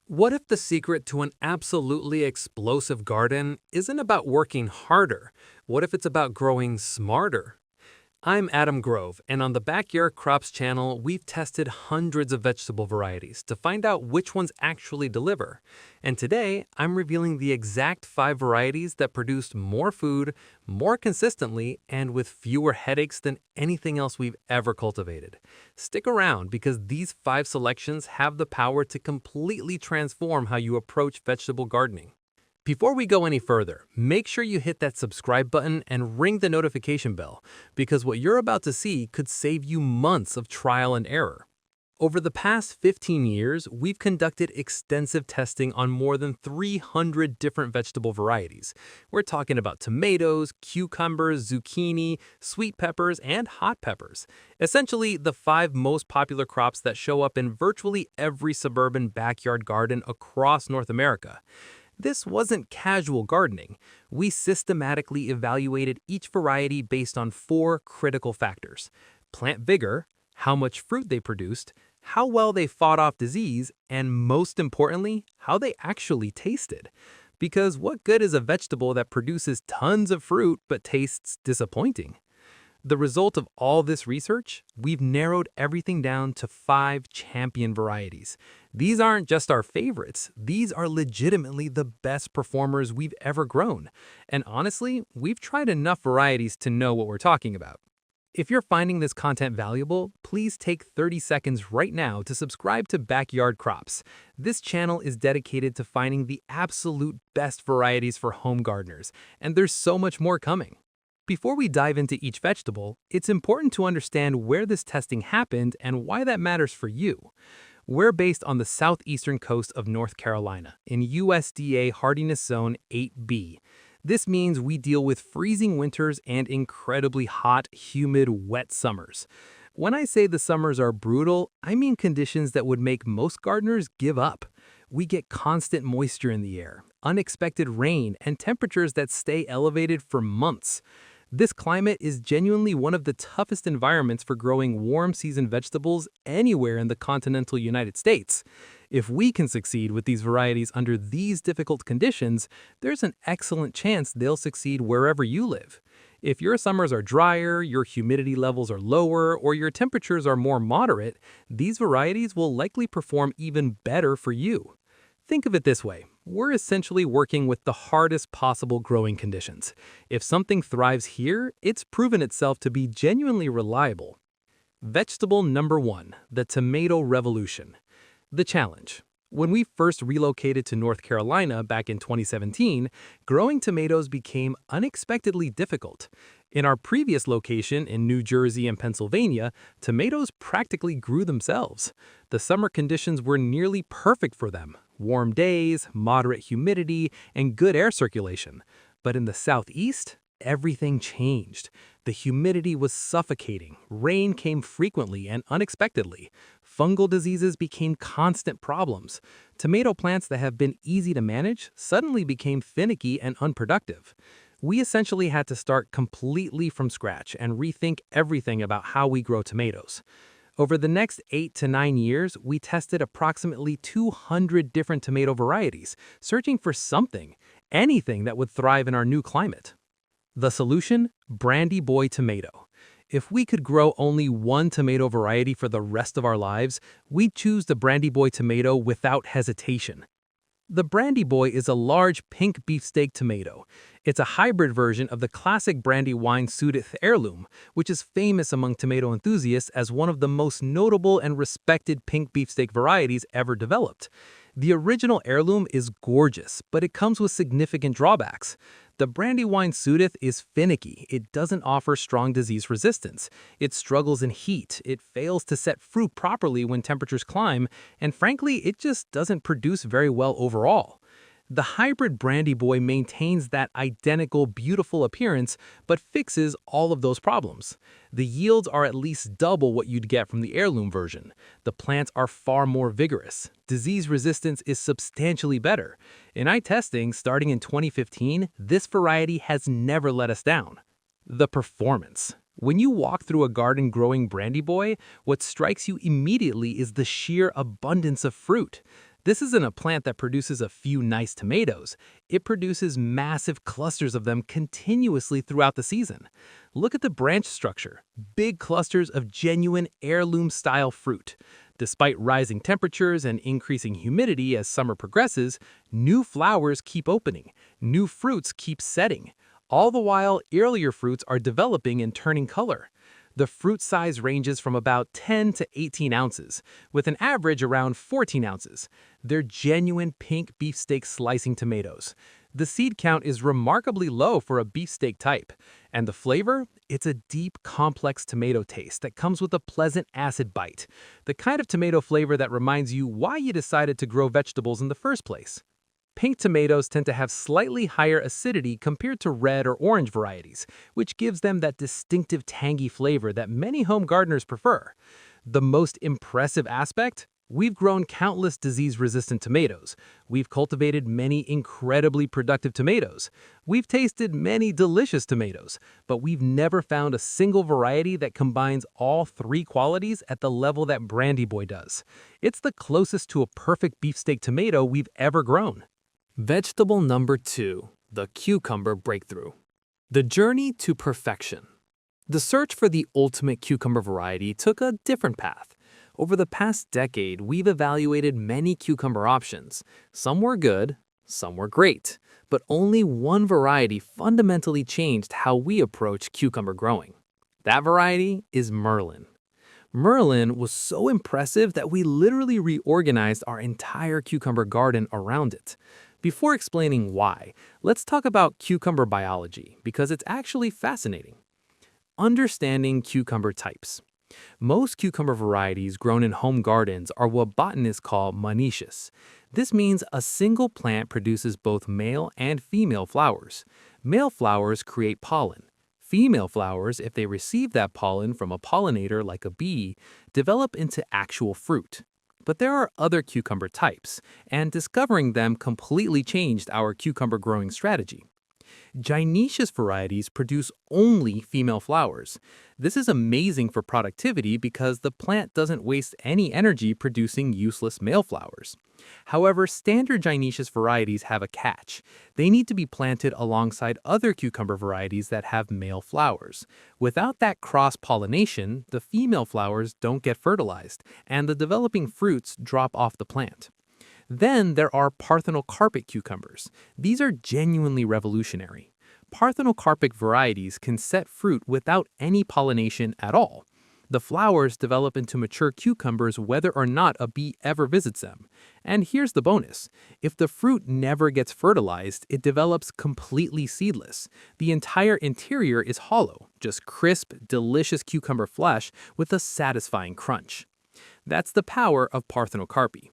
What if the secret to an absolutely explosive garden isn't about working harder? What if it's about growing smarter? I'm Adam Grove, and on the Backyard Crops channel, we've tested hundreds of vegetable varieties to find out which ones actually deliver. And today, I'm revealing the exact 5 varieties that produced more food, more consistently, and with fewer headaches than anything else we've ever cultivated. Stick around because these 5 selections have the power to completely transform how you approach vegetable gardening. Before we go any further, make sure you hit that subscribe button and ring the notification bell, because what you're about to see could save you months of trial and error. Over the past 15 years, we've conducted extensive testing on more than 300 different vegetable varieties. We're talking about tomatoes, cucumbers, zucchini, sweet peppers, and hot peppers. Essentially, the 5 most popular crops that show up in virtually every suburban backyard garden across North America. This wasn't casual gardening. We systematically evaluated each variety based on 4 critical factors: plant vigor, how much fruit they produced, how well they fought off disease, and most importantly, how they actually tasted. Because what good is a vegetable that produces tons of fruit but tastes disappointing? The result of all this research, we've narrowed everything down to 5 champion varieties. These aren't just our favorites, these are legitimately the best performers we've ever grown. And honestly, we've tried enough varieties to know what we're talking about. If you're finding this content valuable, please take 30 seconds right now to subscribe to Backyard Crops. This channel is dedicated to finding the absolute best varieties for home gardeners, and there's so much more coming. Before we dive into each vegetable, it's important to understand where this testing happened and why that matters for you. We're based on the southeastern coast of North Carolina in USDA Hardiness Zone 8B. This means we deal with freezing winters and incredibly hot, humid, wet summers. When I say the summers are brutal, I mean conditions that would make most gardeners give up. We get constant moisture in the air, unexpected rain, and temperatures that stay elevated for months. This climate is genuinely one of the toughest environments for growing warm-season vegetables anywhere in the continental United States. If we can succeed with these varieties under these difficult conditions, there's an excellent chance they'll succeed wherever you live. If your summers are drier, your humidity levels are lower, or your temperatures are more moderate, these varieties will likely perform even better for you. Think of it this way. We're essentially working with the hardest possible growing conditions. If something thrives here, it's proven itself to be genuinely reliable. Vegetable number 1, the tomato revolution. The challenge. When we first relocated to North Carolina back in 2017, growing tomatoes became unexpectedly difficult. In our previous location in New Jersey and Pennsylvania, tomatoes practically grew themselves. The summer conditions were nearly perfect for them: warm days, moderate humidity, and good air circulation. But in the southeast, everything changed. The humidity was suffocating, rain came frequently and unexpectedly, fungal diseases became constant problems. Tomato plants that have been easy to manage suddenly became finicky and unproductive. We essentially had to start completely from scratch and rethink everything about how we grow tomatoes. Over the next 8 to 9 years, we tested approximately 200 different tomato varieties, searching for something, anything that would thrive in our new climate. The solution? Brandy Boy tomato. If we could grow only one tomato variety for the rest of our lives, we'd choose the Brandy Boy tomato without hesitation. The Brandy Boy is a large pink beefsteak tomato. It's a hybrid version of the classic Brandywine Sudeth heirloom, which is famous among tomato enthusiasts as one of the most notable and respected pink beefsteak varieties ever developed. The original heirloom is gorgeous, but it comes with significant drawbacks. The Brandywine Sudeth is finicky. It doesn't offer strong disease resistance. It struggles in heat. It fails to set fruit properly when temperatures climb, and frankly, it just doesn't produce very well overall. The hybrid Brandy Boy maintains that identical, beautiful appearance, but fixes all of those problems. The yields are at least double what you'd get from the heirloom version. The plants are far more vigorous. Disease resistance is substantially better. In eye testing, starting in 2015, this variety has never let us down. The performance. When you walk through a garden growing Brandy Boy, what strikes you immediately is the sheer abundance of fruit. This isn't a plant that produces a few nice tomatoes. It produces massive clusters of them continuously throughout the season. Look at the branch structure, big clusters of genuine heirloom-style fruit. Despite rising temperatures and increasing humidity as summer progresses, new flowers keep opening, new fruits keep setting. All the while, earlier fruits are developing and turning color. The fruit size ranges from about 10 to 18 ounces, with an average around 14 ounces. They're genuine pink beefsteak slicing tomatoes. The seed count is remarkably low for a beefsteak type. And the flavor? It's a deep, complex tomato taste that comes with a pleasant acid bite. The kind of tomato flavor that reminds you why you decided to grow vegetables in the first place. Pink tomatoes tend to have slightly higher acidity compared to red or orange varieties, which gives them that distinctive tangy flavor that many home gardeners prefer. The most impressive aspect? We've grown countless disease-resistant tomatoes. We've cultivated many incredibly productive tomatoes. We've tasted many delicious tomatoes, but we've never found a single variety that combines all three qualities at the level that Brandy Boy does. It's the closest to a perfect beefsteak tomato we've ever grown. Vegetable number 2, the cucumber breakthrough. The journey to perfection. The search for the ultimate cucumber variety took a different path. Over the past decade, we've evaluated many cucumber options. Some were good, some were great, but only one variety fundamentally changed how we approach cucumber growing. That variety is Merlin. Merlin was so impressive that we literally reorganized our entire cucumber garden around it. Before explaining why, let's talk about cucumber biology because it's actually fascinating. Understanding cucumber types. Most cucumber varieties grown in home gardens are what botanists call monoecious. This means a single plant produces both male and female flowers. Male flowers create pollen. Female flowers, if they receive that pollen from a pollinator like a bee, develop into actual fruit. But there are other cucumber types, and discovering them completely changed our cucumber growing strategy. Gynoecious varieties produce only female flowers. This is amazing for productivity because the plant doesn't waste any energy producing useless male flowers. However, standard gynoecious varieties have a catch. They need to be planted alongside other cucumber varieties that have male flowers. Without that cross-pollination, the female flowers don't get fertilized, and the developing fruits drop off the plant. Then there are parthenocarpic cucumbers. These are genuinely revolutionary. Parthenocarpic varieties can set fruit without any pollination at all. The flowers develop into mature cucumbers whether or not a bee ever visits them. And here's the bonus. If the fruit never gets fertilized, it develops completely seedless. The entire interior is hollow, just crisp, delicious cucumber flesh with a satisfying crunch. That's the power of parthenocarpy.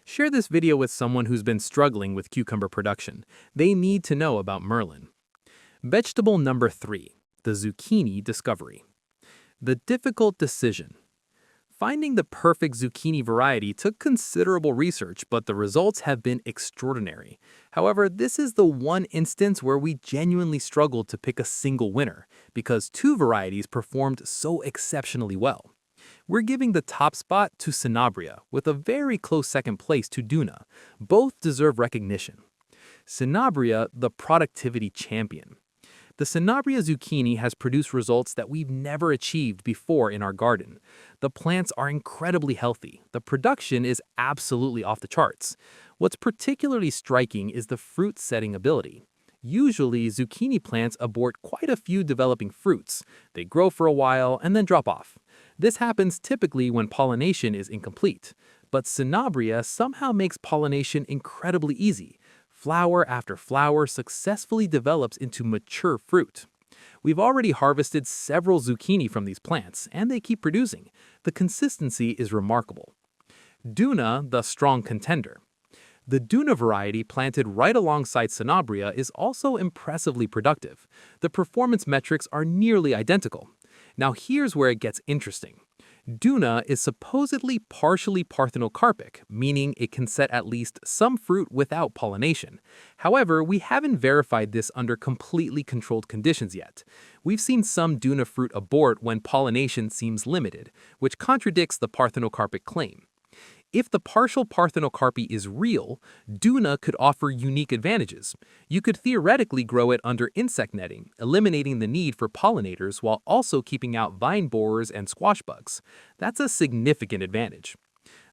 Share this video with someone who's been struggling with cucumber production. They need to know about Merlin. Vegetable number 3, the zucchini discovery. The difficult decision. Finding the perfect zucchini variety took considerable research, but the results have been extraordinary. However, this is the one instance where we genuinely struggled to pick a single winner, because two varieties performed so exceptionally well. We're giving the top spot to Sanabria, with a very close second place to Duna. Both deserve recognition. Sanabria, the productivity champion. The Sanabria zucchini has produced results that we've never achieved before in our garden. The plants are incredibly healthy. The production is absolutely off the charts. What's particularly striking is the fruit-setting ability. Usually, zucchini plants abort quite a few developing fruits. They grow for a while and then drop off. This happens typically when pollination is incomplete. But Sanabria somehow makes pollination incredibly easy. Flower after flower successfully develops into mature fruit. We've already harvested several zucchini from these plants, and they keep producing. The consistency is remarkable. Duna, the strong contender. The Duna variety planted right alongside Sanabria is also impressively productive. The performance metrics are nearly identical. Now here's where it gets interesting. Duna is supposedly partially parthenocarpic, meaning it can set at least some fruit without pollination. However, we haven't verified this under completely controlled conditions yet. We've seen some Duna fruit abort when pollination seems limited, which contradicts the parthenocarpic claim. If the partial parthenocarpy is real, Duna could offer unique advantages. You could theoretically grow it under insect netting, eliminating the need for pollinators while also keeping out vine borers and squash bugs. That's a significant advantage.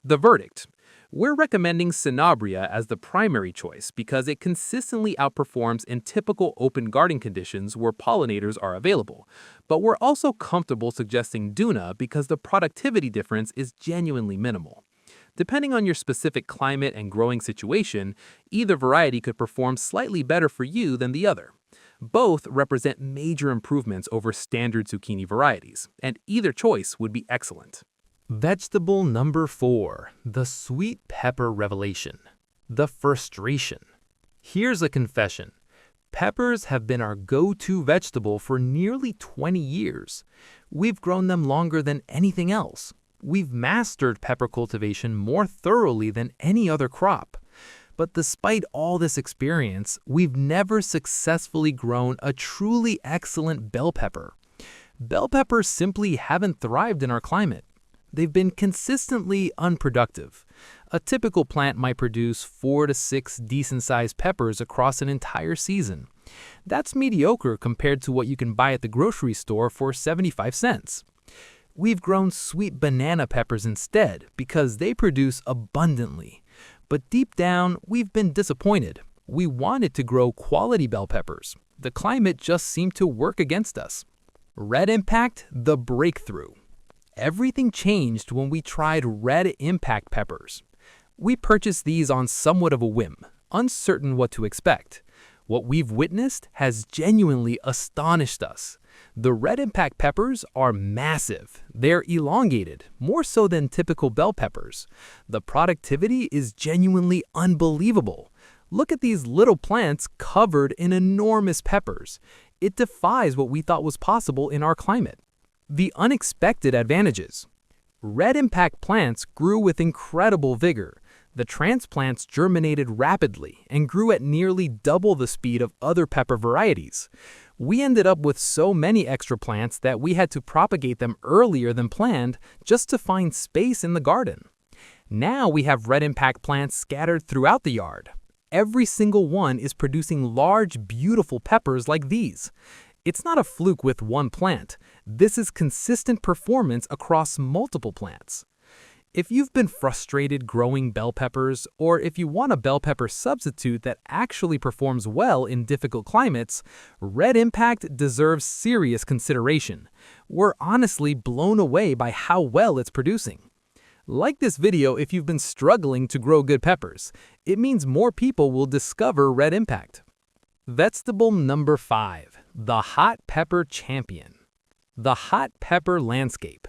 The verdict. We're recommending Cinabria as the primary choice because it consistently outperforms in typical open garden conditions where pollinators are available. But we're also comfortable suggesting Duna because the productivity difference is genuinely minimal. Depending on your specific climate and growing situation, either variety could perform slightly better for you than the other. Both represent major improvements over standard zucchini varieties, and either choice would be excellent. Vegetable number 4, the sweet pepper revelation. The frustration. Here's a confession. Peppers have been our go-to vegetable for nearly 20 years. We've grown them longer than anything else. We've mastered pepper cultivation more thoroughly than any other crop. But despite all this experience, we've never successfully grown a truly excellent bell pepper. Bell peppers simply haven't thrived in our climate. They've been consistently unproductive. A typical plant might produce 4 to 6 decent-sized peppers across an entire season. That's mediocre compared to what you can buy at the grocery store for 75 cents. We've grown sweet banana peppers instead because they produce abundantly. But deep down, we've been disappointed. We wanted to grow quality bell peppers. The climate just seemed to work against us. Red Impact, the breakthrough. Everything changed when we tried Red Impact peppers. We purchased these on somewhat of a whim, uncertain what to expect. What we've witnessed has genuinely astonished us. The Red Impact peppers are massive. They're elongated, more so than typical bell peppers. The productivity is genuinely unbelievable. Look at these little plants covered in enormous peppers. It defies what we thought was possible in our climate. The unexpected advantages. Red Impact plants grew with incredible vigor. The transplants germinated rapidly and grew at nearly double the speed of other pepper varieties. We ended up with so many extra plants that we had to propagate them earlier than planned just to find space in the garden. Now we have Red Impact plants scattered throughout the yard. Every single one is producing large, beautiful peppers like these. It's not a fluke with one plant. This is consistent performance across multiple plants. If you've been frustrated growing bell peppers, or if you want a bell pepper substitute that actually performs well in difficult climates, Red Impact deserves serious consideration. We're honestly blown away by how well it's producing. Like this video if you've been struggling to grow good peppers. It means more people will discover Red Impact. Vegetable number 5, the hot pepper champion. The hot pepper landscape.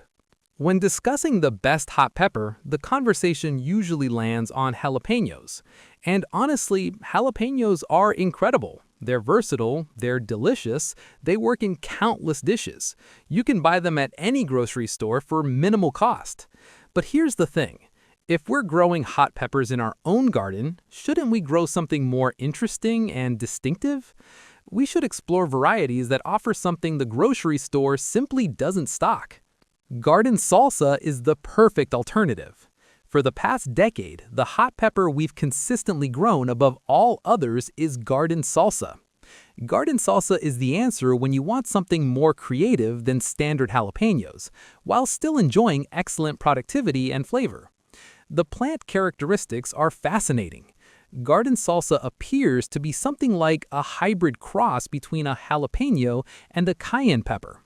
When discussing the best hot pepper, the conversation usually lands on jalapenos. And honestly, jalapenos are incredible. They're versatile, they're delicious, they work in countless dishes. You can buy them at any grocery store for minimal cost. But here's the thing. If we're growing hot peppers in our own garden, shouldn't we grow something more interesting and distinctive? We should explore varieties that offer something the grocery store simply doesn't stock. Garden salsa is the perfect alternative. For the past decade, the hot pepper we've consistently grown above all others is garden salsa. Garden salsa is the answer when you want something more creative than standard jalapenos, while still enjoying excellent productivity and flavor. The plant characteristics are fascinating. Garden salsa appears to be something like a hybrid cross between a jalapeno and a cayenne pepper.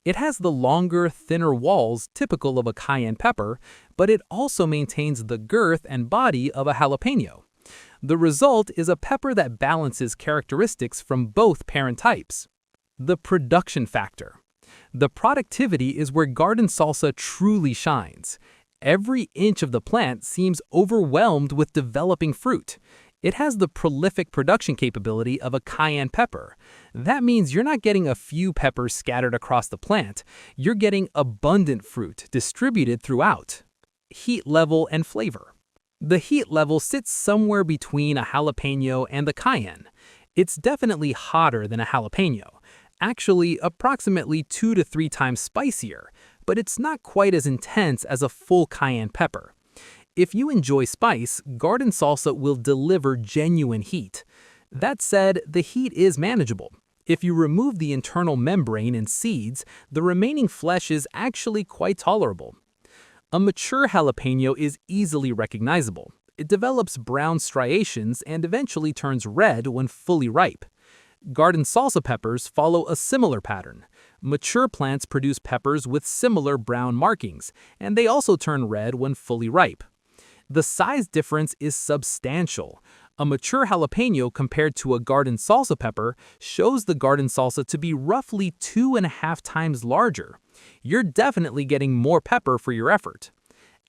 It has the longer, thinner walls typical of a cayenne pepper, but it also maintains the girth and body of a jalapeno. The result is a pepper that balances characteristics from both parent types. The production factor. The productivity is where garden salsa truly shines. Every inch of the plant seems overwhelmed with developing fruit. It has the prolific production capability of a cayenne pepper. That means you're not getting a few peppers scattered across the plant. You're getting abundant fruit distributed throughout. Heat level and flavor. The heat level sits somewhere between a jalapeno and the cayenne. It's definitely hotter than a jalapeno. Actually, approximately 2 to 3 times spicier, but it's not quite as intense as a full cayenne pepper. If you enjoy spice, garden salsa will deliver genuine heat. That said, the heat is manageable. If you remove the internal membrane and seeds, the remaining flesh is actually quite tolerable. A mature jalapeno is easily recognizable. It develops brown striations and eventually turns red when fully ripe. Garden salsa peppers follow a similar pattern. Mature plants produce peppers with similar brown markings, and they also turn red when fully ripe. The size difference is substantial. A mature jalapeno compared to a garden salsa pepper shows the garden salsa to be roughly 2.5 times larger. You're definitely getting more pepper for your effort.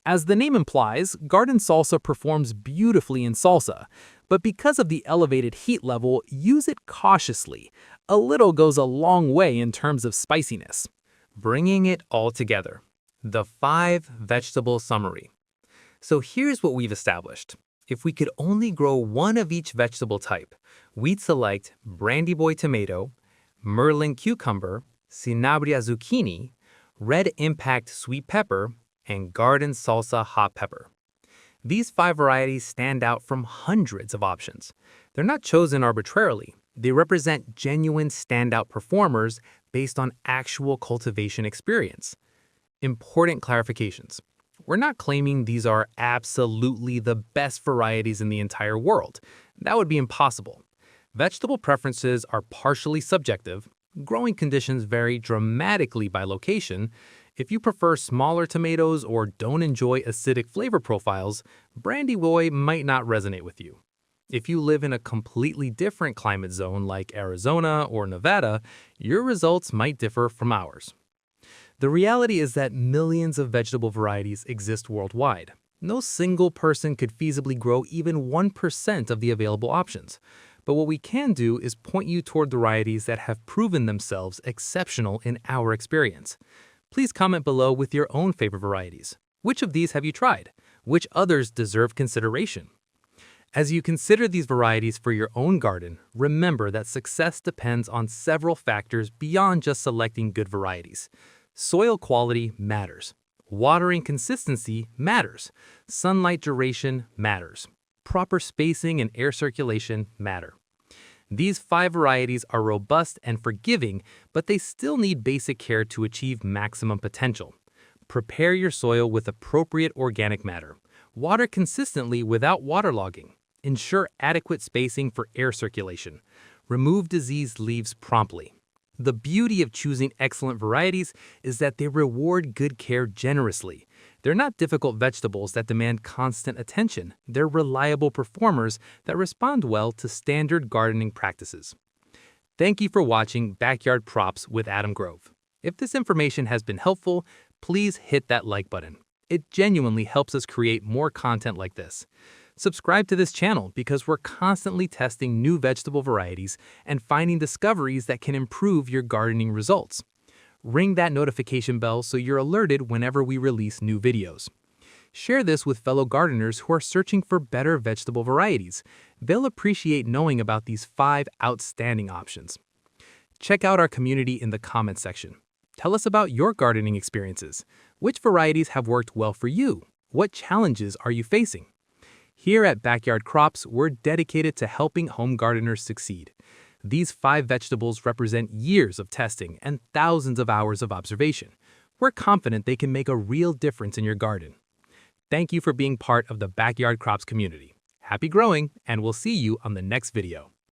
As the name implies, garden salsa performs beautifully in salsa, but because of the elevated heat level, use it cautiously. A little goes a long way in terms of spiciness. Bringing it all together. The 5 vegetable summary. So here's what we've established. If we could only grow one of each vegetable type, we'd select Brandy Boy tomato, Merlin cucumber, Cinabria zucchini, Red Impact sweet pepper, and Garden salsa hot pepper. These 5 varieties stand out from hundreds of options. They're not chosen arbitrarily. They represent genuine standout performers based on actual cultivation experience. Important clarifications. We're not claiming these are absolutely the best varieties in the entire world. That would be impossible. Vegetable preferences are partially subjective. Growing conditions vary dramatically by location. If you prefer smaller tomatoes or don't enjoy acidic flavor profiles, Brandy Boy might not resonate with you. If you live in a completely different climate zone like Arizona or Nevada, your results might differ from ours. The reality is that millions of vegetable varieties exist worldwide. No single person could feasibly grow even 1% of the available options. But what we can do is point you toward the varieties that have proven themselves exceptional in our experience. Please comment below with your own favorite varieties. Which of these have you tried? Which others deserve consideration? As you consider these varieties for your own garden, remember that success depends on several factors beyond just selecting good varieties. Soil quality matters. Watering consistency matters. Sunlight duration matters. Proper spacing and air circulation matter. These 5 varieties are robust and forgiving, but they still need basic care to achieve maximum potential. Prepare your soil with appropriate organic matter. Water consistently without waterlogging. Ensure adequate spacing for air circulation. Remove diseased leaves promptly. The beauty of choosing excellent varieties is that they reward good care generously. They're not difficult vegetables that demand constant attention. They're reliable performers that respond well to standard gardening practices. Thank you for watching Backyard Crops with Adam Grove. If this information has been helpful, please hit that like button. It genuinely helps us create more content like this. Subscribe to this channel because we're constantly testing new vegetable varieties and finding discoveries that can improve your gardening results. Ring that notification bell so you're alerted whenever we release new videos. Share this with fellow gardeners who are searching for better vegetable varieties. They'll appreciate knowing about these 5 outstanding options. Check out our community in the comments section. Tell us about your gardening experiences. Which varieties have worked well for you? What challenges are you facing? Here at Backyard Crops, we're dedicated to helping home gardeners succeed. These 5 vegetables represent years of testing and thousands of hours of observation. We're confident they can make a real difference in your garden. Thank you for being part of the Backyard Crops community. Happy growing, and we'll see you on the next video.